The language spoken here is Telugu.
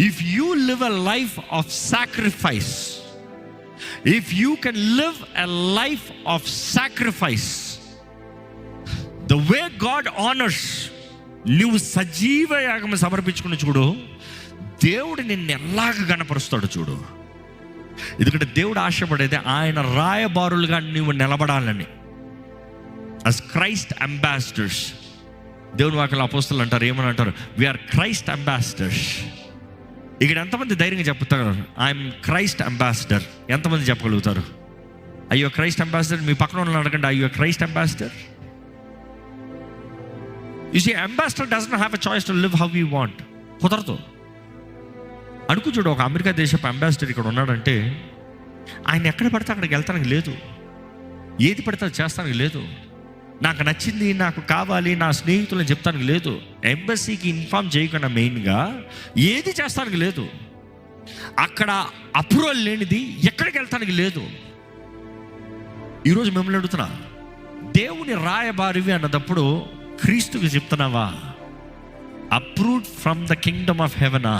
If you live a life of sacrifice, if you can live a life of sacrifice, the way God honours, నువ్వు సజీవ యాగం సమర్పించుకుని చూడు, దేవుడు నిన్ను ఎలాగ గణపరుస్తాడు చూడు. ఎందుకంటే దేవుడు ఆశపడేది ఆయన రాయబారులుగా నువ్వు నిలబడాలని. as Christ ambassadors, దేవుని వాక్యంలో అపోస్తలులు అంటారు, ఏమని అంటారు? We are Christ ambassadors. ఇక్కడ ఎంతమంది ధైర్యంగా చెప్తారు ఐఎమ్ క్రైస్ట్ అంబాసిడర్? ఎంతమంది చెప్పగలుగుతారు? అయ్యో క్రైస్ట్ అంబాసిడర్. మీ పక్కన ఉన్న అడగండి, అయ్యో Christ ambassador. You see, ambassador doesn't have a choice to live how you want. కుదరదు. అనుకు చూడు, ఒక అమెరికా దేశపు అంబాసిడర్ ఇక్కడ ఉన్నాడంటే ఆయన ఎక్కడ పడితే అక్కడికి వెళ్తానికి లేదు, ఏది పడితే అది చేస్తానికి లేదు, నాకు నచ్చింది నాకు కావాలి నా స్నేహితులను చెప్తానికి లేదు, ఎంబసీకి ఇన్ఫార్మ్ చేయకుండా మెయిన్గా ఏది చేస్తానికి లేదు, అక్కడ అప్రూవల్ లేనిది ఎక్కడికి వెళ్తానికి లేదు. ఈరోజు మిమ్మల్ని అడుగుతున్నా, దేవుని రాయబారివి అన్నదప్పుడు క్రీస్తుకి చెప్తున్నావా? Approved from the kingdom of హెవెనా?